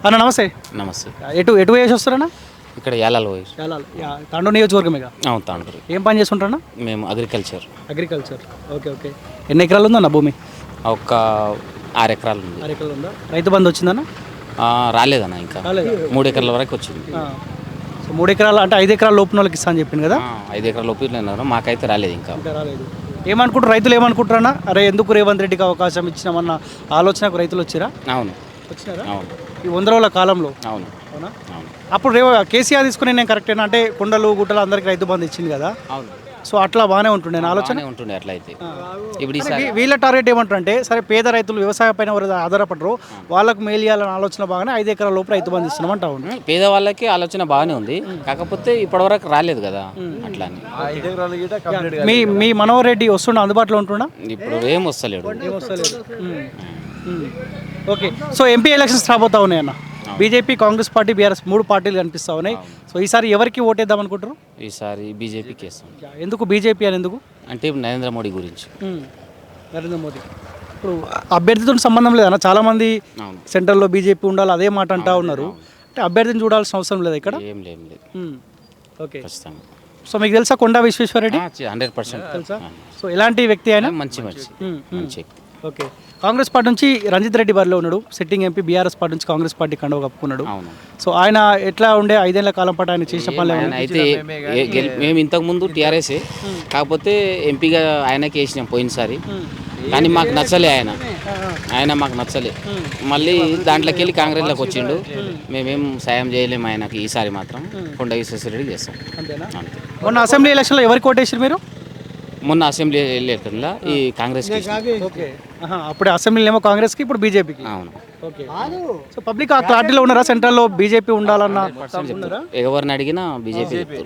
అన్న నమస్తే. నమస్తే. ఎటు ఎటు వేసి వస్తారన్నా? ఇక్కడ యాలాల పోయి తాండూరు నియోజకవర్గమేగా. అవును తాండూరు. ఏం పని చేస్తుంటారన్నా? మేము అగ్రికల్చర్. Okay okay. ఎన్ని ఎకరాలు ఉందన్న భూమి? ఒక 6 ఎకరాలు ఉంది. 6 ఎకరాలు ఉందా? రైతు బంధు వచ్చిందన్న? రాలేదన్న ఇంకా. 3 ఎకరాల వరకు వచ్చింది. సో 3 ఎకరాలు అంటే 5 ఎకరాల లోపు వాళ్ళకి ఇస్తా అని చెప్పింది కదా. 5 ఎకరాల లోపు మాకైతే రాలేదు ఇంకా. రాలేదు. ఏమనుకుంటారు రైతులు, ఏమనుకుంటారన్నా? అరే ఎందుకు రేవంత్ రెడ్డికి అవకాశం ఇచ్చినామన్న ఆలోచనకు రైతులు వచ్చిరా? అవును వచ్చినారా? అవును ఈ 100 రోజుల కాలంలో. అవును అవునా? అవును అప్పుడు కేసీఆర్ తీసుకుని నేను కరెక్టేనా అంటే కొండలు గుట్టలు అందరికి రైతు బంధు ఇచ్చింది కదా. అవును. సో అట్లా బాగానే ఉంటుండే నా ఆలోచన. ఉంటుండే అట్లయితే. ఇప్పుడు వీళ్ళ టార్గెట్ ఏమంటారు అంటే, సరే పేద రైతులు వ్యవసాయ పైన ఎవరు ఆధారపడరు వాళ్ళకు మేలు చేయాలని ఆలోచన బాగానే 5 ఎకరాల లోపు రైతు బంధు ఇస్తున్నాం అంటా ఉంది. పేదవాళ్ళకి ఆలోచన బాగానే ఉంది, కాకపోతే ఇప్పటివరకు రాలేదు కదా అట్లా అని. మీ మనోహర్ రెడ్డి వస్తుండ అందుబాటులో ఉంటుండా? ఇప్పుడు ఏం వస్తలేడు. ఓకే. సో ఎంపీ ఎలక్షన్స్ రాబోతా ఉన్నాయి అన్న. బీజేపీ, కాంగ్రెస్ పార్టీ, బీఆర్ఎస్ 3 పార్టీలు కనిపిస్తూ ఉన్నాయి. సో ఈసారి ఎవరికి ఓటేద్దాం అనుకుంటారు? ఈసారి బీజేపీకి వేస్తాం. ఎందుకు బీజేపీ అని? ఎందుకు అంటే నరేంద్ర మోడీ గురించి. నరేంద్ర మోదీ ఇప్పుడు అభ్యర్థితో సంబంధం లేదన్న. చాలామంది సెంట్రల్లో బీజేపీ ఉండాలి అదే మాట అంటా ఉన్నారు. అంటే అభ్యర్థిని చూడాల్సిన అవసరం లేదు ఇక్కడ. ఏం లేదు. ఓకే. ఖచ్చితంగా. సో మీకు తెలుసా కొండా విశ్వేశ్వరరెడ్డి? 100% తెలుసా. సో ఎలాంటి వ్యక్తి ఆయన? మంచి. ఓకే. కాంగ్రెస్ పార్టీ నుంచి రంజిత్ రెడ్డి బరిలో ఉన్నాడు, సిట్టింగ్ ఎంపీ. బీఆర్ఎస్ పార్టీ నుంచి కాంగ్రెస్ పార్టీ కండువ కప్పుకున్నాడు. సో ఆయన ఎట్లా ఉండే 5 ఏళ్ల కాలం పాటు ఆయన చేసిన పనులు అయితే మేము ఇంతకు ముందు టీఆర్ఎస్, కాకపోతే ఎంపీగా ఆయనకి వేసినాం పోయినసారి, కానీ మాకు నచ్చలే ఆయన మాకు నచ్చలే. మళ్ళీ దాంట్లోకి వెళ్ళి కాంగ్రెస్లోకి వచ్చిండు. మేమేం సాయం చేయలేము ఆయనకి. ఈసారి మాత్రం కొండ విశ్వేశ్వరరెడ్డి చేస్తాం. అంతేనా? మొన్న అసెంబ్లీ ఎలక్షన్లో ఎవరికి ఓటేసారు మీరు? మొన్న అసెంబ్లీ ఎలక్షన్లో ఈ కాంగ్రెస్. ఓకే. అప్పుడు అసెంబ్లీలో ఏమో కాంగ్రెస్కి, ఇప్పుడు బీజేపీకి. అవును. ఓకే. సో పబ్లిక్ ఆ క్లారిటీలో ఉన్నారా సెంట్రల్లో బీజేపీ ఉండాలన్న? ఎవరిని అడిగినా బీజేపీ.